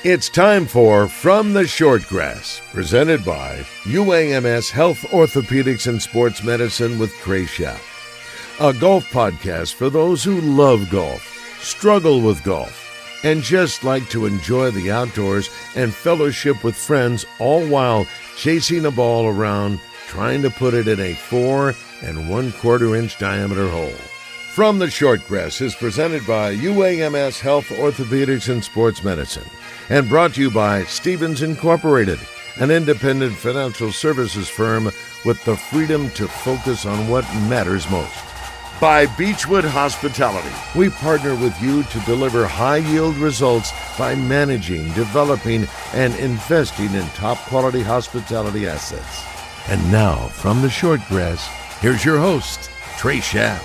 It's time for From the Shortgrass, presented by UAMS Health, Orthopedics, and Sports Medicine with Trey Schaap. A golf podcast for those who love golf, struggle with golf, and just like to enjoy the outdoors and fellowship with friends, all while chasing a ball around, trying to put it in a 4 1/4 inch diameter hole. From the Shortgrass is presented by UAMS Health, Orthopedics, and Sports Medicine, and brought to you by Stevens Incorporated, an independent financial services firm with the freedom to focus on what matters most. By Beechwood Hospitality, we partner with you to deliver high-yield results by managing, developing, and investing in top-quality hospitality assets. And now, from the Shortgrass, here's your host, Trey Schaap.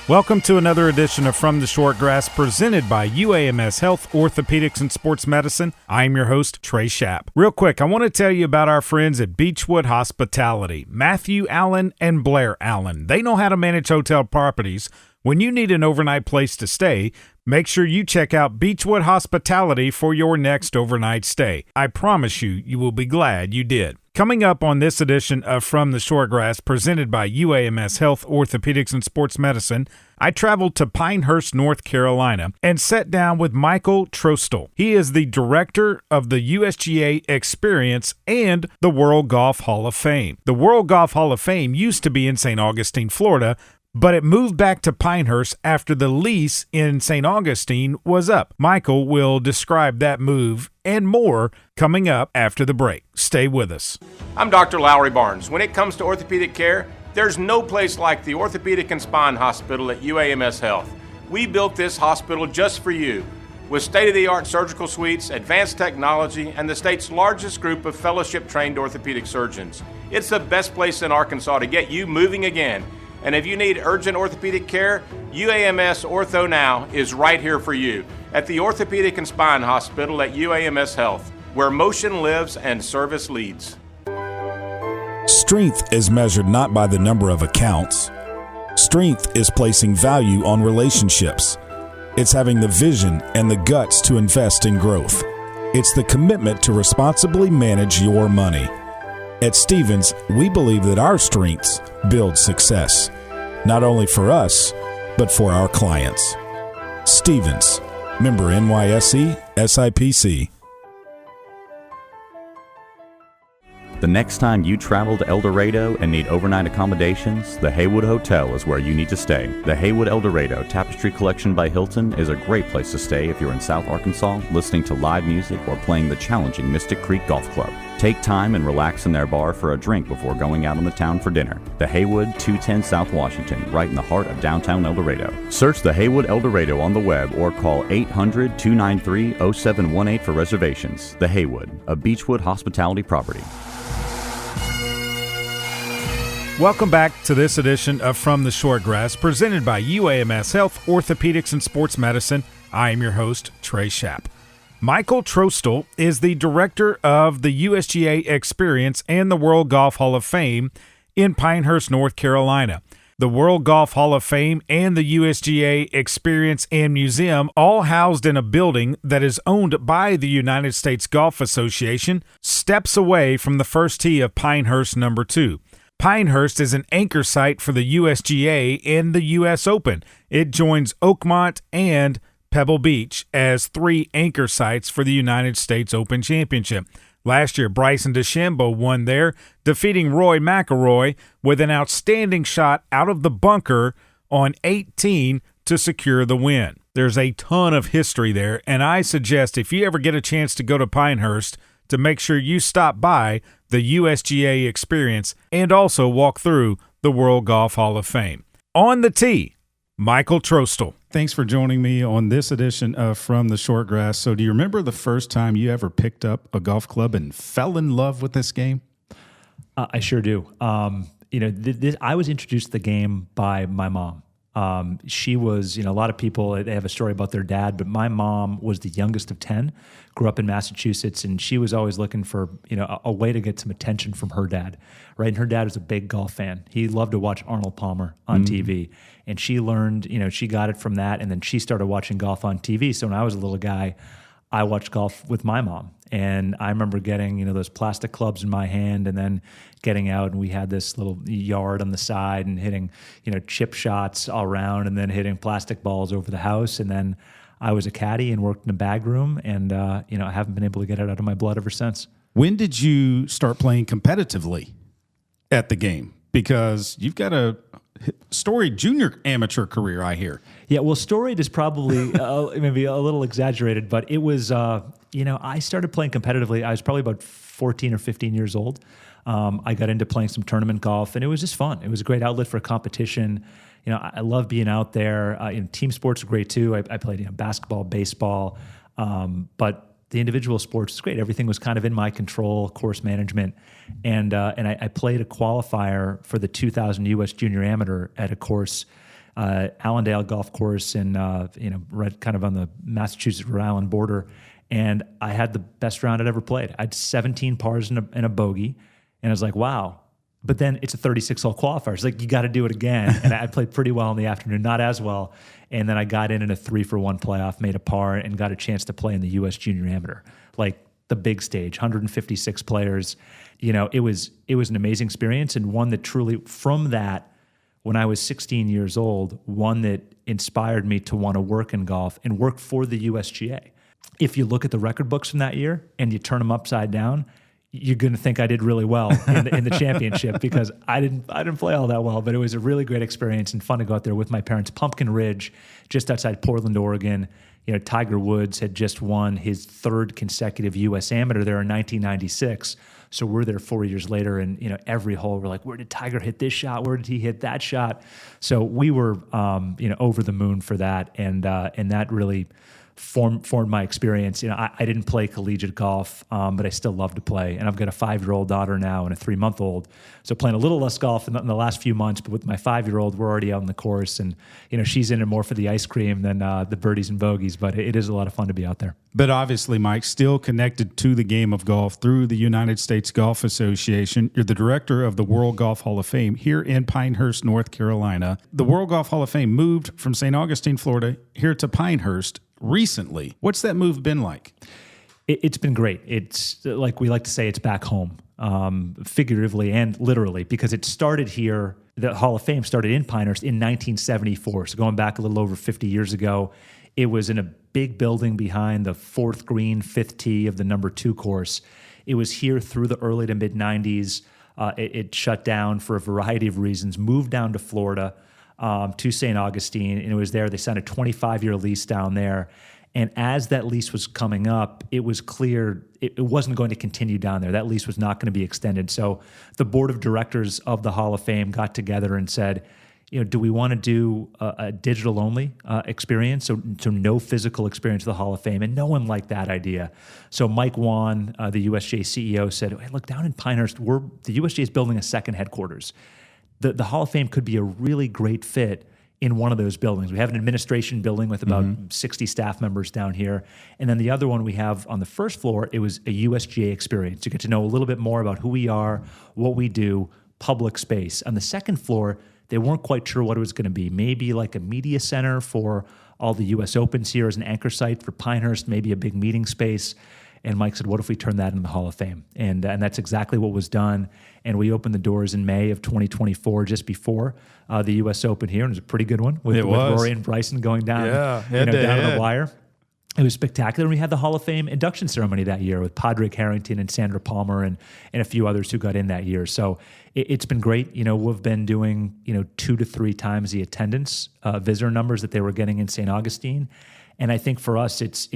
Welcome to another edition of From the Shortgrass, presented by UAMS Health, Orthopedics, and Sports Medicine. I'm your host, Trey Schaap. Real quick, I want to tell you about our friends at Beechwood Hospitality, Matthew Allen and Blair Allen. They know how to manage hotel properties. When you need an overnight place to stay, make sure you check out Beechwood Hospitality for your next overnight stay. I promise you will be glad you did. Coming up on this edition of From the Shortgrass, presented by UAMS Health, Orthopedics, and Sports Medicine, I traveled to Pinehurst, North Carolina, and sat down with Michael Trostel. He is the director of the USGA Experience and the World Golf Hall of Fame. The World Golf Hall of Fame used to be in St. Augustine, Florida, but it moved back to Pinehurst after the lease in St. Augustine was up. Michael will describe that move and more coming up after the break. Stay with us. I'm Dr. Lowry Barnes. When it comes to orthopedic care, there's no place like the Orthopedic and Spine Hospital at UAMS Health. We built this hospital just for you, with state-of-the-art surgical suites, advanced technology, and the state's largest group of fellowship-trained orthopedic surgeons. It's the best place in Arkansas to get you moving again. And if you need urgent orthopedic care, UAMS Ortho Now is right here for you at the Orthopedic and Spine Hospital at UAMS Health, where motion lives and service leads. Strength is measured not by the number of accounts. Strength is placing value on relationships. It's having the vision and the guts to invest in growth. It's the commitment to responsibly manage your money. At Stevens, we believe that our strengths build success, not only for us, but for our clients. Stevens, member NYSE, SIPC. The next time you travel to El Dorado and need overnight accommodations, the Haywood Hotel is where you need to stay. The Haywood El Dorado Tapestry Collection by Hilton is a great place to stay if you're in South Arkansas listening to live music or playing the challenging Mystic Creek Golf Club. Take time and relax in their bar for a drink before going out on the town for dinner. The Haywood, 210 South Washington, right in the heart of downtown El Dorado. Search the Haywood El Dorado on the web or call 800-293-0718 for reservations. The Haywood, a Beechwood hospitality property. Welcome back to this edition of From the Shortgrass, presented by UAMS Health, Orthopedics, and Sports Medicine. I am your host, Trey Schaap. Michael Trostel is the director of the USGA Experience and the World Golf Hall of Fame in Pinehurst, North Carolina. The World Golf Hall of Fame and the USGA Experience and Museum, all housed in a building that is owned by the United States Golf Association, steps away from the first tee of Pinehurst number 2. Pinehurst is an anchor site for the USGA and the U.S. Open. It joins Oakmont and Pebble Beach as 3 anchor sites for the United States Open Championship. Last year, Bryson DeChambeau won there, defeating Rory McIlroy with an outstanding shot out of the bunker on 18 to secure the win. There's a ton of history there, and I suggest if you ever get a chance to go to Pinehurst, to make sure you stop by the USGA Experience and also walk through the World Golf Hall of Fame. On the tee, Michael Trostel. Thanks for joining me on this edition of From the Shortgrass. So do you remember the first time you ever picked up a golf club and fell in love with this game? I sure do. I was introduced to the game by my mom. She was, a lot of people, they have a story about their dad, but my mom was the youngest of 10, grew up in Massachusetts, and she was always looking for, a way to get some attention from her dad, right? And her dad was a big golf fan. He loved to watch Arnold Palmer on TV, and she learned, she got it from that, and then she started watching golf on TV. So when I was a little guy, I watched golf with my mom. And I remember getting, those plastic clubs in my hand and then getting out, and we had this little yard on the side and hitting, chip shots all around and then hitting plastic balls over the house. And then I was a caddy and worked in a bag room, and, I haven't been able to get it out of my blood ever since. When did you start playing competitively at the game? Because you've got a storied junior amateur career, I hear. Yeah, well, storied is probably maybe a little exaggerated, but it was, I started playing competitively. I was probably about 14 or 15 years old. I got into playing some tournament golf, and it was just fun. It was a great outlet for competition. I love being out there. Team sports are great too. I played basketball, baseball, but the individual sports is great. Everything was kind of in my control, course management, and I played a qualifier for the 2000 U.S. Junior Amateur at a course, Allendale Golf Course, in right kind of on the Massachusetts-Rhode Island border, and I had the best round I'd ever played. I had 17 pars and a bogey, and I was like, wow. But then it's a 36-hole qualifier. It's like, you got to do it again. And I played pretty well in the afternoon, not as well. And then I got in a 3-for-1 playoff, made a par, and got a chance to play in the U.S. Junior Amateur, like the big stage, 156 players. It was an amazing experience, and one that truly, from that, when I was 16 years old, one that inspired me to want to work in golf and work for the USGA. If you look at the record books from that year and you turn them upside down, you're going to think I did really well in the championship, because I didn't play all that well, but it was a really great experience and fun to go out there with my parents. Pumpkin Ridge, just outside Portland, Oregon. Tiger Woods had just won his 3rd consecutive U.S. Amateur there in 1996. So we're there 4 years later, and every hole we're like, where did Tiger hit this shot? Where did he hit that shot? So we were over the moon for that, and that really formed my experience. I didn't play collegiate golf, but I still love to play. And I've got a 5-year-old daughter now and a 3-month-old. So playing a little less golf in the last few months, but with my 5-year-old, we're already out on the course. And, she's in it more for the ice cream than the birdies and bogeys, but it is a lot of fun to be out there. But obviously, Mike, still connected to the game of golf through the United States Golf Association. You're the director of the World Golf Hall of Fame here in Pinehurst, North Carolina. The World Golf Hall of Fame moved from St. Augustine, Florida, here to Pinehurst recently. What's that move been like? It's been great. It's like we like to say, it's back home, figuratively and literally, because it started here. The Hall of Fame started in Pinehurst in 1974. So going back a little over 50 years ago, it was in a big building behind the 4th green, 5th tee of the number 2 course. It was here through the early to mid 90s. It shut down for a variety of reasons, moved down to Florida, to St. Augustine, and it was there. They signed a 25-year lease down there. And as that lease was coming up, it was clear it wasn't going to continue down there. That lease was not going to be extended. So the board of directors of the Hall of Fame got together and said, do we want to do a digital-only experience, so no physical experience of the Hall of Fame? And no one liked that idea. So Mike Wan, the USGA CEO, said, hey, look, down in Pinehurst, the USGA is building a second headquarters. The Hall of Fame could be a really great fit in one of those buildings. We have an administration building with about 60 staff members down here. And then the other one we have on the first floor, it was a USGA experience. You get to know a little bit more about who we are, what we do, public space. On the second floor, they weren't quite sure what it was going to be. Maybe like a media center for all the U.S. Opens here as an anchor site for Pinehurst, maybe a big meeting space. And Mike said, what if we turn that into the Hall of Fame? And that's exactly what was done. And we opened the doors in May of 2024, just before the U.S. Open here. And it was a pretty good one with Rory and Bryson going down, down the wire. It was spectacular. And we had the Hall of Fame induction ceremony that year with Padraig Harrington and Sandra Palmer and a few others who got in that year. So it's been great. We've been doing 2 to 3 times the attendance visitor numbers that they were getting in St. Augustine. And I think for us, it's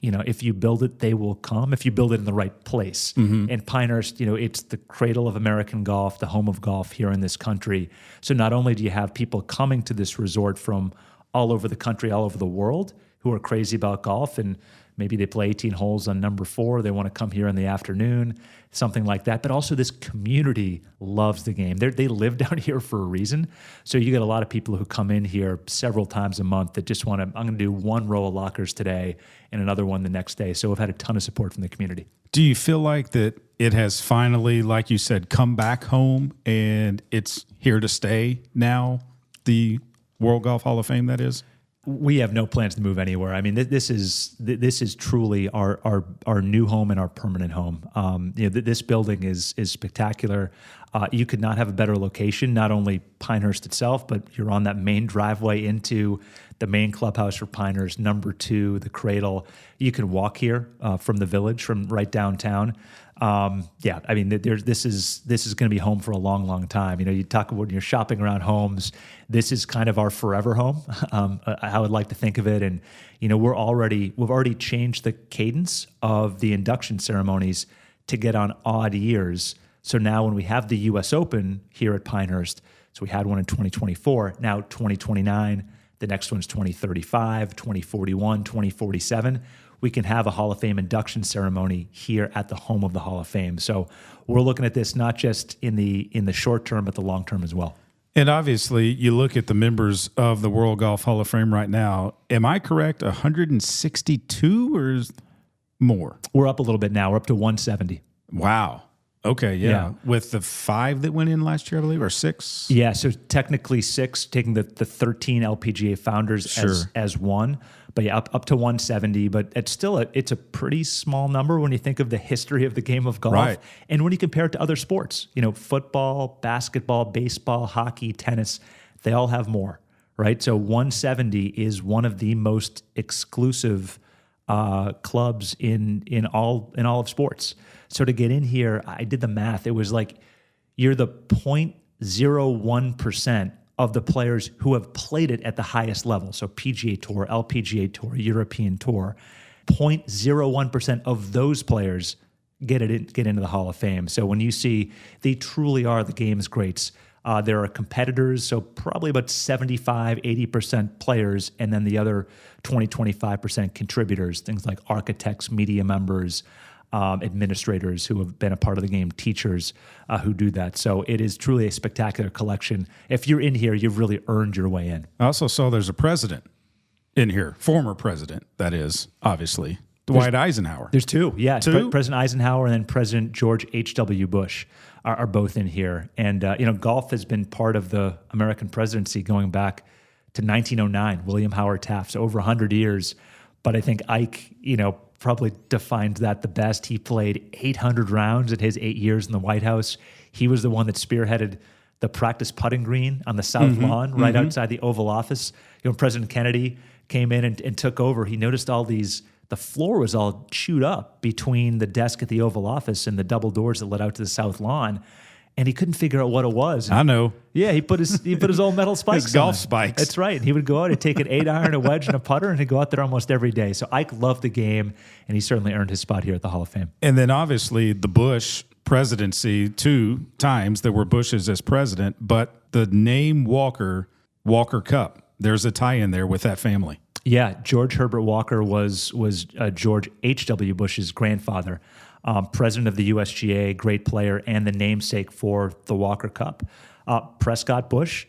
if you build it, they will come. If you build it in the right place. And Pinehurst, it's the cradle of American golf, the home of golf here in this country. So not only do you have people coming to this resort from all over the country, all over the world, who are crazy about golf, and maybe they play 18 holes on number 4. They want to come here in the afternoon, something like that. But also this community loves the game. They live down here for a reason. So you get a lot of people who come in here several times a month that just want to, I'm going to do 1 row of lockers today and another one the next day. So we've had a ton of support from the community. Do you feel like that it has finally, like you said, come back home and it's here to stay now, the World Golf Hall of Fame, that is? We have no plans to move anywhere. I mean, this is truly our new home and our permanent home. This building is spectacular. You could not have a better location. Not only Pinehurst itself, but you're on that main driveway into the main clubhouse for Pinehurst, number 2, the Cradle. You can walk here from the village, from right downtown. I mean, this is going to be home for a long, long time. You talk about when you're shopping around homes, this is kind of our forever home. I would like to think of it. And, we've already changed the cadence of the induction ceremonies to get on odd years. So now when we have the U.S. Open here at Pinehurst, so we had one in 2024, now 2029, the next one's 2035, 2041, 2047. We can have a Hall of Fame induction ceremony here at the home of the Hall of Fame. So we're looking at this not just in the short term, but the long term as well. And obviously, you look at the members of the World Golf Hall of Fame right now. Am I correct? 162 or more? We're up a little bit now. We're up to 170. Wow. Okay, yeah. With the 5 that went in last year, I believe, or 6? Yeah, so technically 6, taking the 13 LPGA founders as one. But yeah, up to 170. But it's still it's a pretty small number when you think of the history of the game of golf. Right. And when you compare it to other sports, football, basketball, baseball, hockey, tennis, they all have more, right? So 170 is one of the most exclusive clubs in all of sports. So to get in here, I did the math. It was like you're the 0.01% of the players who have played it at the highest level. So PGA Tour, LPGA Tour, European Tour, 0.01% of those players get into the Hall of Fame. So when you see, they truly are the game's greats. There are competitors, so probably about 75, 80% players, and then the other 20, 25% contributors, things like architects, media members, administrators who have been a part of the game, teachers who do that. So it is truly a spectacular collection. If you're in here, you've really earned your way in. I also saw there's a president in here, former president, that is, obviously, Dwight Eisenhower. There's 2, yeah. 2? President Eisenhower and then President George H.W. Bush are both in here. And, golf has been part of the American presidency going back to 1909, William Howard Taft, so over 100 years. But I think Ike, probably defines that the best. He played 800 rounds in his 8 years in the White House. He was the one that spearheaded the practice putting green on the South Lawn, right outside the Oval Office. President Kennedy came in and took over. He noticed the floor was all chewed up between the desk at the Oval Office and the double doors that led out to the South Lawn. And he couldn't figure out what it was. I know. Yeah, he put his old metal spikes his golf on. Spikes. That's right. He would go out and take an 8-iron, a wedge, and a putter, and he'd go out there almost every day. So Ike loved the game, and he certainly earned his spot here at the Hall of Fame. And then obviously the Bush presidency, 2 times there were Bushes as president, but the name Walker Cup, there's a tie in there with that family. Yeah, George Herbert Walker was George H.W. Bush's grandfather. President of the USGA, great player, and the namesake for the Walker Cup. Prescott Bush,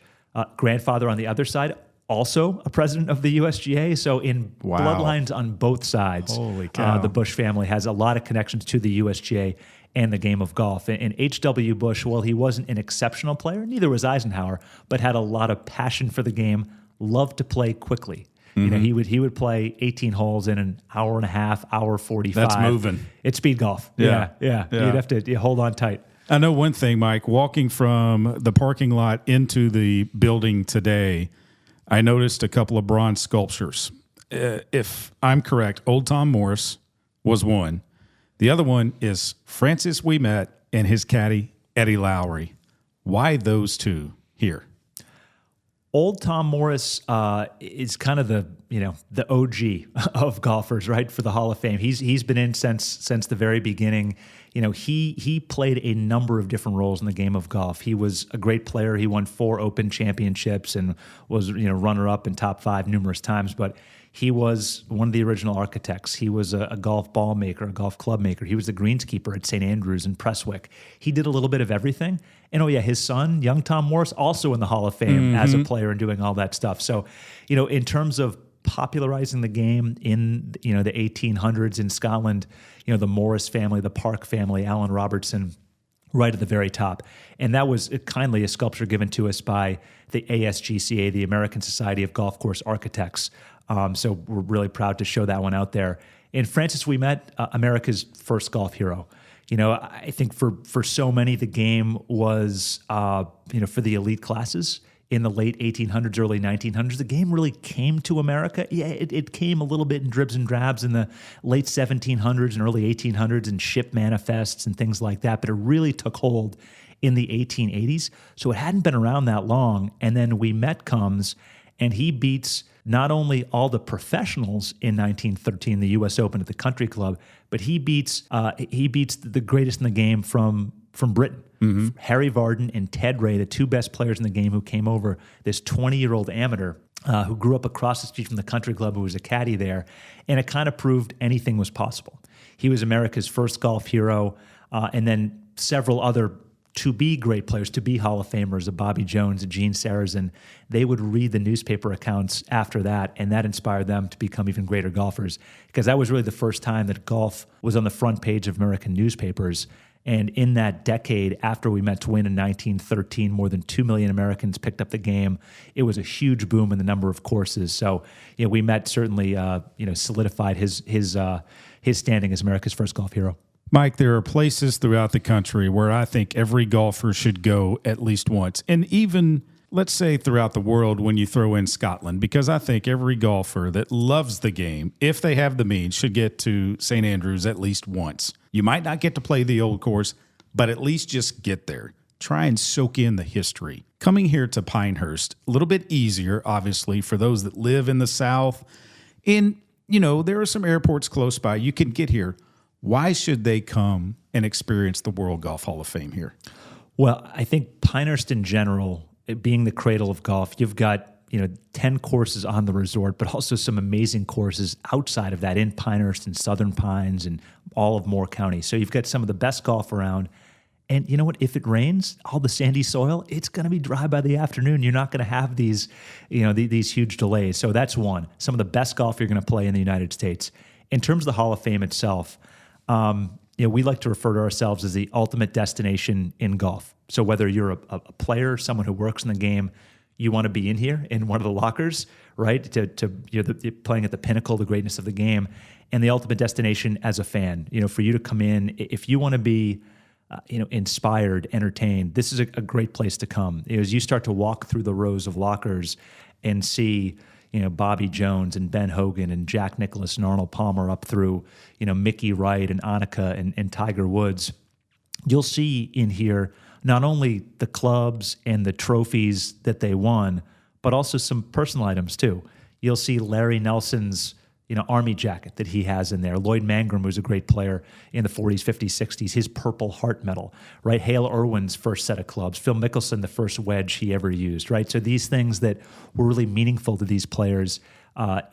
grandfather on the other side, also a president of the USGA. So in bloodlines on both sides, holy cow. The Bush family has a lot of connections to the USGA and the game of golf. And H.W. Bush, well, he wasn't an exceptional player, neither was Eisenhower, but had a lot of passion for the game, loved to play quickly. He would play 18 holes in an hour and a half, hour 45. That's moving. It's speed golf. Yeah. You'd have to hold on tight. I know one thing, Mike. Walking from the parking lot into the building today, I noticed a couple of bronze sculptures. If I'm correct, Old Tom Morris was one. The other one is Francis Ouimet and his caddy, Eddie Lowry. Why those 2 here? Old Tom Morris is kind of the OG of golfers, right, for the Hall of Fame. He's been in since the very beginning. He played a number of different roles in the game of golf. He was a great player. He won 4 Open championships and was runner-up in top 5 numerous times. But he was one of the original architects. He was a golf ball maker, a golf club maker. He was the greenskeeper at St. Andrews in Prestwick. He did a little bបit of everything. And his son, young Tom Morris, also in the Hall of Fame as a player and doing all that stuff. So, in terms of popularizing the game in the 1800s in Scotland, the Morris family, the Park family, Alan Robertson, right at the very top. And that was kindly a sculpture given to us by the ASGCA, the American Society of Golf Course Architects. So we're really proud to show that one out there. And Francis, we met America's first golf hero. I think for so many, the game was, for the elite classes in the late 1800s, early 1900s, the game really came to America. Yeah, it came a little bit in dribs and drabs in the late 1700s and early 1800s and ship manifests and things like that, but it really took hold in the 1880s. So it hadn't been around that long. And then We Met comes, and he beats not only all the professionals in 1913, the U.S. Open at the Country Club, but he beats the greatest in the game from Britain. Mm-hmm. Harry Vardon and Ted Ray, the two best players in the game, who came over, this 20-year-old amateur who grew up across the street from the Country Club, who was a caddy there, and it kind of proved anything was possible. He was America's first golf hero, and then several other to-be great players, to-be Hall of Famers, Bobby Jones and Gene Sarazen, they would read the newspaper accounts after that, and that inspired them to become even greater golfers, because that was really the first time that golf was on the front page of American newspapers. And in that decade after We Met to win in 1913, more than 2 million Americans picked up the game. It was a huge boom in the number of courses. So, We Met certainly, solidified his standing as America's first golf hero. Mike, there are places throughout the country where I think every golfer should go at least once. And even, let's say, throughout the world when you throw in Scotland, because I think every golfer that loves the game, if they have the means, should get to St. Andrews at least once. You might not get to play the old course, but at least just get there. Try and soak in the history. Coming here to Pinehurst, a little bit easier, obviously, for those that live in the South. And, there are some airports close by. You can get here. Why should they come and experience the World Golf Hall of Fame here? Well, I think Pinehurst in general, it being the cradle of golf, you've got 10 courses on the resort, but also some amazing courses outside of that in Pinehurst and Southern Pines and all of Moore County. So you've got some of the best golf around. And you know what? If it rains, all the sandy soil, it's going to be dry by the afternoon. You're not going to have these, these huge delays. So that's one. Some of the best golf you're going to play in the United States. In terms of the Hall of Fame itself, we like to refer to ourselves as the ultimate destination in golf. So whether you're a player, someone who works in the game, you want to be in here in one of the lockers, right? You're playing at the pinnacle, the greatness of the game, and the ultimate destination as a fan. For you to come in, if you want to be, inspired, entertained, this is a great place to come. As you start to walk through the rows of lockers and see, Bobby Jones and Ben Hogan and Jack Nicklaus and Arnold Palmer up through, Mickey Wright and Annika and Tiger Woods, you'll see in here not only the clubs and the trophies that they won, but also some personal items too. You'll see Larry Nelson's, Army jacket that he has in there. Lloyd Mangrum, who's a great player in the 40s, 50s, 60s, his Purple Heart medal, right? Hale Irwin's first set of clubs. Phil Mickelson, the first wedge he ever used, right? So these things that were really meaningful to these players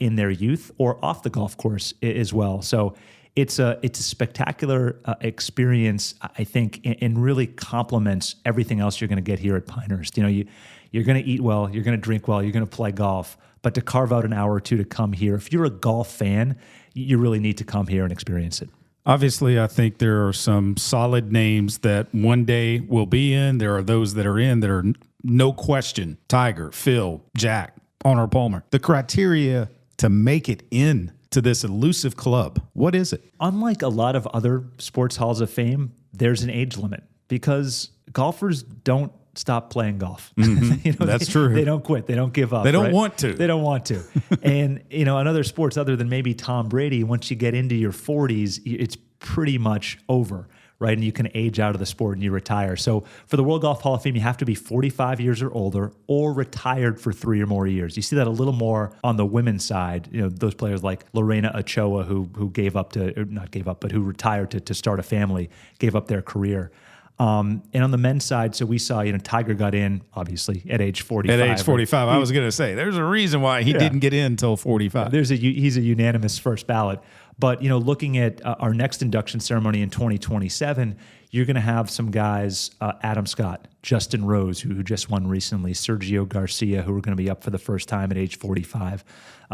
in their youth or off the golf course as well. So it's a spectacular experience, I think, and really complements everything else you're going to get here at Pinehurst. You're going to eat well, you're going to drink well, you're going to play golf, but to carve out an hour or two to come here, if you're a golf fan, you really need to come here and experience it. Obviously, I think there are some solid names that one day will be in. There are those that are in that are no question. Tiger, Phil, Jack, Arnold Palmer. The criteria to make it in to this elusive club, what is it? Unlike a lot of other sports halls of fame, there's an age limit because golfers don't stop playing golf. Mm-hmm. That's true. They don't quit. They don't give up. They don't want to. They don't want to. And, in other sports other than maybe Tom Brady, once you get into your 40s, it's pretty much over, right? And you can age out of the sport and you retire. So for the World Golf Hall of Fame, you have to be 45 years or older or retired for 3 or more years. You see that a little more on the women's side. Those players like Lorena Ochoa who who retired to start a family, gave up their career. And on the men's side, so we saw, Tiger got in, obviously, at age 45. At age 45, I was going to say, there's a reason why he didn't get in until 45. He's a unanimous first ballot. But, looking at our next induction ceremony in 2027, you're going to have some guys, Adam Scott, Justin Rose, who just won recently, Sergio Garcia, who are going to be up for the first time at age 45,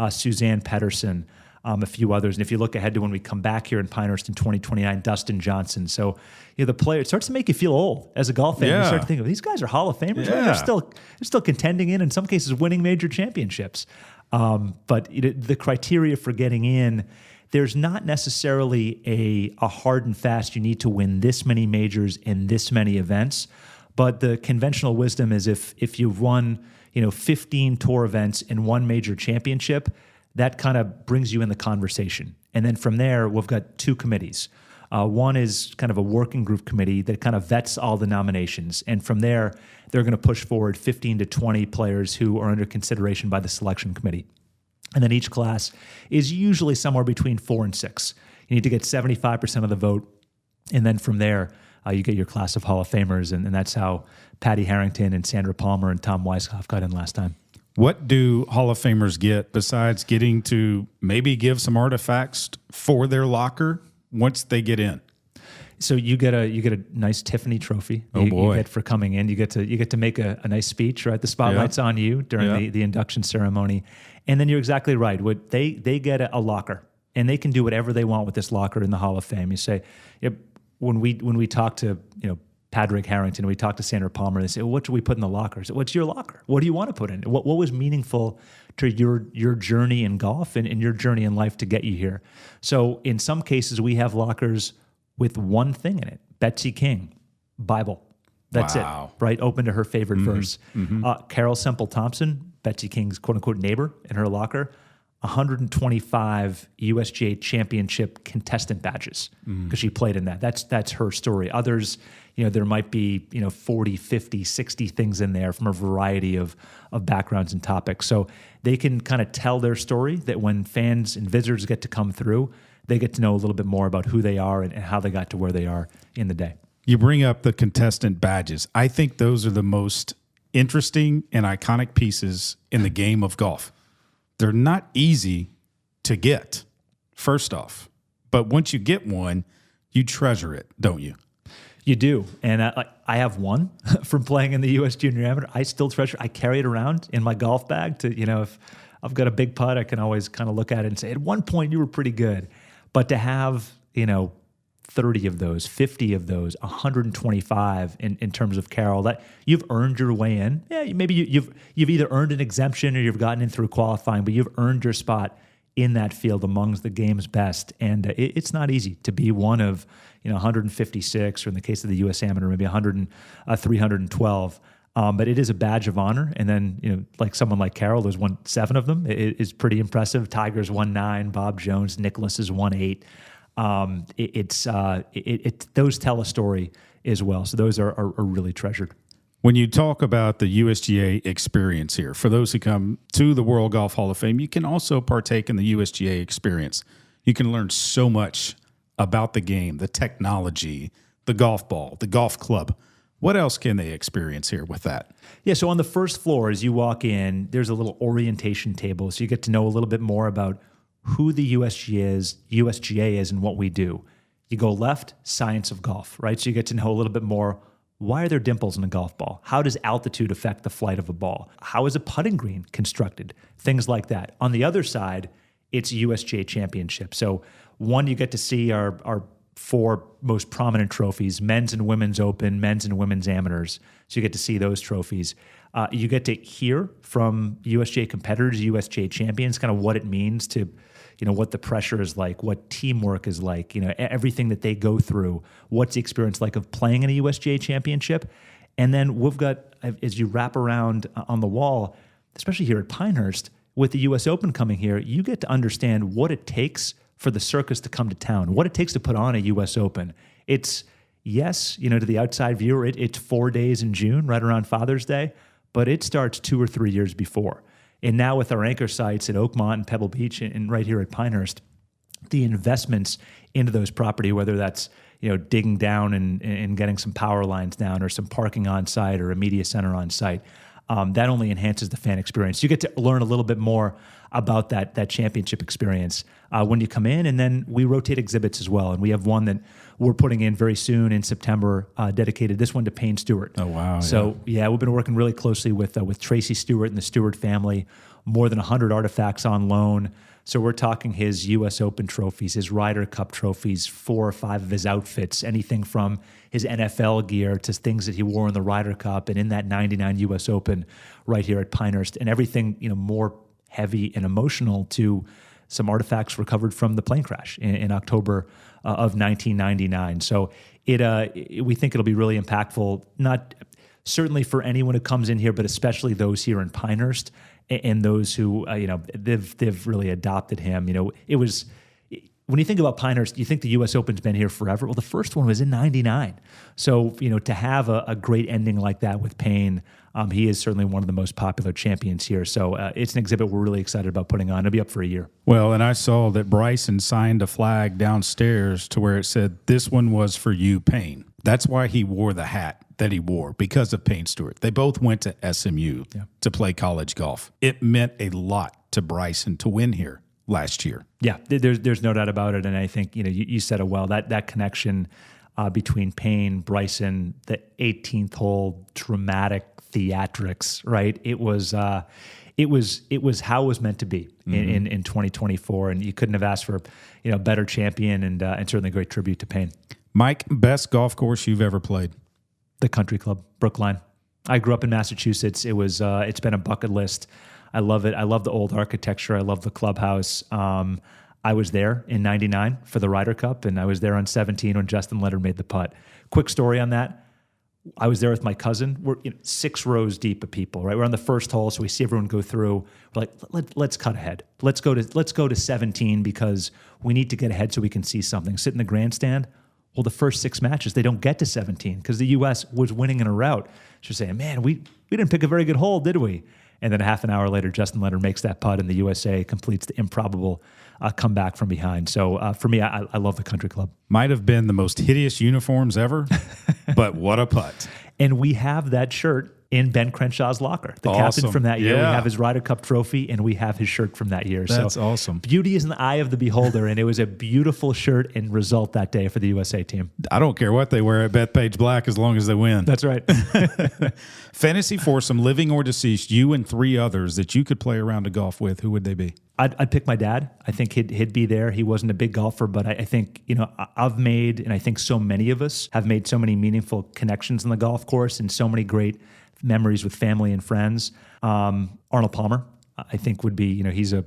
Suzanne Pedersen, a few others. And if you look ahead to when we come back here in Pinehurst in 2029, Dustin Johnson. So, the player, it starts to make you feel old as a golf fan. You start to think, these guys are Hall of Famers. Yeah. They're still contending in some cases, winning major championships. But the criteria for getting in, there's not necessarily a hard and fast, you need to win this many majors in this many events. But the conventional wisdom is if you've won 15 tour events in one major championship, that kind of brings you in the conversation. And then from there, we've got two committees. One is kind of a working group committee that kind of vets all the nominations. And from there, they're going to push forward 15 to 20 players who are under consideration by the selection committee. And then each class is usually somewhere between 4 and 6. You need to get 75% of the vote. And then from there, you get your class of Hall of Famers. And that's how Patty Harrington and Sandra Palmer and Tom Weisskopf got in last time. What do Hall of Famers get besides getting to maybe give some artifacts for their locker once they get in? So you get a nice Tiffany trophy. Oh boy! You get for coming in. You get to make a nice speech. Right, the spotlight's on you during the induction ceremony, and then you're exactly right. What they get a locker, and they can do whatever they want with this locker in the Hall of Fame. You say, when we talk to Padraig Harrington, we talk to Sandra Palmer, they say, well, what do we put in the locker? I say, what's your locker? What do you want to put in? What was meaningful to your journey in golf and your journey in life to get you here? So in some cases, we have lockers with one thing in it. Betsy King, Bible. That's it, right? Open to her favorite verse. Carol Semple Thompson, Betsy King's quote-unquote neighbor in her locker, 125 USGA championship contestant badges because she played in that. That's her story. Others, there might be 40, 50, 60 things in there from a variety of backgrounds and topics. So they can kind of tell their story that when fans and visitors get to come through, they get to know a little bit more about who they are and how they got to where they are in the day. You bring up the contestant badges. I think those are the most interesting and iconic pieces in the game of golf. They're not easy to get, first off. But once you get one, you treasure it, don't you? You do. And I have one from playing in the U.S. Junior Amateur. I still treasure. I carry it around in my golf bag to, if I've got a big putt, I can always kind of look at it and say, at one point you were pretty good. But to have, 30 of those, 50 of those, 125 in terms of Carol, that you've earned your way in. Yeah, maybe you've either earned an exemption or you've gotten in through qualifying, but you've earned your spot in that field amongst the game's best. And it's not easy to be one of 156, or in the case of the U.S. Amateur, maybe 312. But it is a badge of honor. And then, like someone like Carol, who's won 7 of them, it is pretty impressive. Tiger's won 9, Bob Jones, Nicklaus has won 8. Those tell a story as well. So those are really treasured. When you talk about the USGA experience here, for those who come to the World Golf Hall of Fame, you can also partake in the USGA experience. You can learn so much about the game, the technology, the golf ball, the golf club. What else can they experience here with that? Yeah, so on the first floor, as you walk in, there's a little orientation table. So you get to know a little bit more about who the USGA is and what we do. You go left, science of golf, right? So you get to know a little bit more. Why are there dimples in a golf ball? How does altitude affect the flight of a ball? How is a putting green constructed? Things like that. On the other side, it's USGA Championship. So one, you get to see our 4 most prominent trophies, men's and women's open, men's and women's amateurs. So you get to see those trophies. You get to hear from USGA competitors, USGA champions, kind of what it means to, what the pressure is like, what teamwork is like, everything that they go through. What's the experience like of playing in a USGA championship? And then we've got, as you wrap around on the wall, especially here at Pinehurst, with the US Open coming here, you get to understand what it takes for the circus to come to town, what it takes to put on a US Open. It's, yes, to the outside viewer, it's 4 days in June, right around Father's Day, but it starts 2 or 3 years before. And now with our anchor sites at Oakmont and Pebble Beach and right here at Pinehurst, the investments into those property, whether that's digging down and getting some power lines down or some parking on site or a media center on site, that only enhances the fan experience. You get to learn a little bit more about that championship experience when you come in, and then we rotate exhibits as well. And we have one that we're putting in very soon in September, dedicated this one to Payne Stewart. Oh wow! So yeah, we've been working really closely with Tracy Stewart and the Stewart family. More than 100 artifacts on loan So we're talking his U.S. Open trophies, his Ryder Cup trophies, 4 or 5 of his outfits, anything from his NFL gear to things that he wore in the Ryder Cup and in that 99 U.S. Open right here at Pinehurst, and everything, more heavy and emotional to some artifacts recovered from the plane crash in October of 1999. So we think it'll be really impactful, not certainly for anyone who comes in here, but especially those here in Pinehurst and those who, they've really adopted him. It was, when you think about Pinehurst, you think the U.S. Open's been here forever. Well, the first one was in 99. So, to have a great ending like that with Payne, he is certainly one of the most popular champions here. So it's an exhibit we're really excited about putting on. It'll be up for a year. Well, and I saw that Bryson signed a flag downstairs to where it said, "This one was for you, Payne." That's why he wore the hat that he wore, because of Payne Stewart. They both went to SMU to play college golf. It meant a lot to Bryson to win here last year. Yeah, there's no doubt about it. And I think, you said it well, that connection between Payne, Bryson, the 18th hole dramatic theatrics, right? It was how it was meant to be in 2024. And you couldn't have asked for, better champion and certainly a great tribute to Payne. Mike, best golf course you've ever played? The Country Club, Brookline. I grew up in Massachusetts. It's been a bucket list. I love it. I love the old architecture. I love the clubhouse. I was there in 99 for the Ryder Cup, and I was there on 17 when Justin Leonard made the putt. Quick story on that. I was there with my cousin. We're 6 rows deep of people, right? We're on the first hole, so we see everyone go through. We're like, let's cut ahead. Let's go to 17 because we need to get ahead so we can see something. Sit in the grandstand. Well, the first 6 matches, they don't get to 17 because the U.S. was winning in a rout. She's saying, man, we didn't pick a very good hole, did we? And then half an hour later, Justin Leonard makes that putt, and the USA completes the improbable comeback from behind. So for me, I love the Country Club. Might have been the most hideous uniforms ever, but what a putt. And we have that shirt in Ben Crenshaw's locker. The captain from that year. Yeah. We have his Ryder Cup trophy, and we have his shirt from that year. That's awesome. Beauty is in the eye of the beholder, and it was a beautiful shirt and result that day for the USA team. I don't care what they wear at Bethpage Black as long as they win. That's right. Fantasy foursome, living or deceased, you and 3 others that you could play around to golf with, who would they be? I'd pick my dad. I think he'd be there. He wasn't a big golfer, but I think, I've made, and I think so many of us have made so many meaningful connections on the golf course and so many great memories with family and friends. Arnold Palmer, I think would be, he's a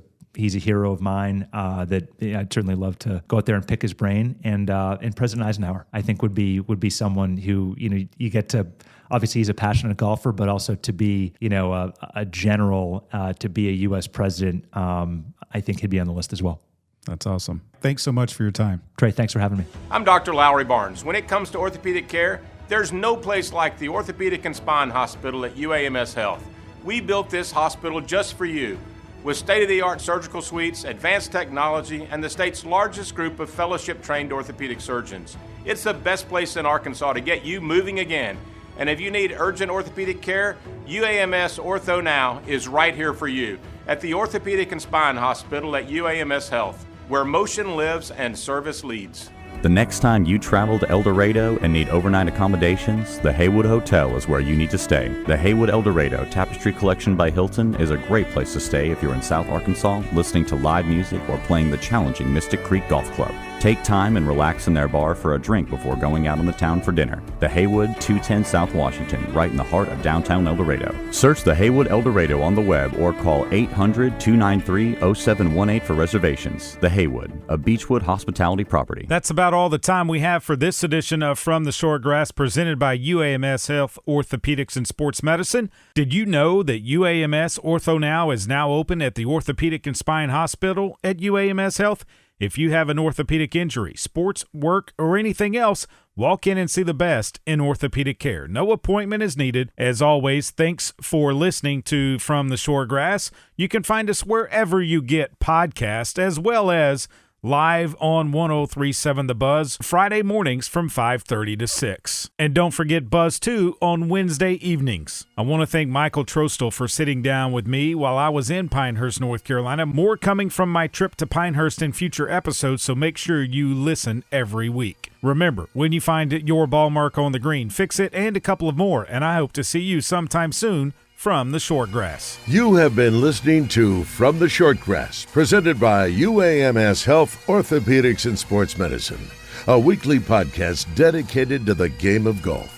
hero of mine that I'd certainly love to go out there and pick his brain. And President Eisenhower, I think would be someone who, you get to, obviously he's a passionate golfer, but also to be, a general, to be a U.S. president, I think he'd be on the list as well. That's awesome. Thanks so much for your time. Trey, thanks for having me. I'm Dr. Lowry Barnes. When it comes to orthopedic care, there's no place like the Orthopedic and Spine Hospital at UAMS Health. We built this hospital just for you, with state-of-the-art surgical suites, advanced technology, and the state's largest group of fellowship-trained orthopedic surgeons. It's the best place in Arkansas to get you moving again. And if you need urgent orthopedic care, UAMS Ortho Now is right here for you at the Orthopedic and Spine Hospital at UAMS Health, where motion lives and service leads. The next time you travel to El Dorado and need overnight accommodations, the Haywood Hotel is where you need to stay. The Haywood El Dorado Tapestry Collection by Hilton is a great place to stay if you're in South Arkansas listening to live music or playing the challenging Mystic Creek Golf Club. Take time and relax in their bar for a drink before going out on the town for dinner. The Haywood, 210 South Washington, right in the heart of downtown El Dorado. Search the Haywood El Dorado on the web or call 800-293-0718 for reservations. The Haywood, a Beechwood hospitality property. That's about all the time we have for this edition of From the Shortgrass, presented by UAMS Health, Orthopedics and Sports Medicine. Did you know that UAMS Ortho Now is now open at the Orthopedic and Spine Hospital at UAMS Health? If you have an orthopedic injury, sports, work, or anything else, walk in and see the best in orthopedic care. No appointment is needed. As always, thanks for listening to From the Shortgrass. You can find us wherever you get podcasts, as well as live on 103.7 The Buzz, Friday mornings from 5:30 to 6. And don't forget Buzz 2 on Wednesday evenings. I want to thank Michael Trostel for sitting down with me while I was in Pinehurst, North Carolina. More coming from my trip to Pinehurst in future episodes, so make sure you listen every week. Remember, when you find your ball mark on the green, fix it and a couple of more, and I hope to see you sometime soon from the Shortgrass. You have been listening to From the Shortgrass, presented by UAMS Health, Orthopedics, and Sports Medicine, a weekly podcast dedicated to the game of golf.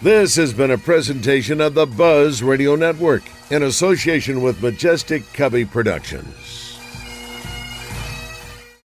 This has been a presentation of the Buzz Radio Network in association with Majestic Cubby Productions.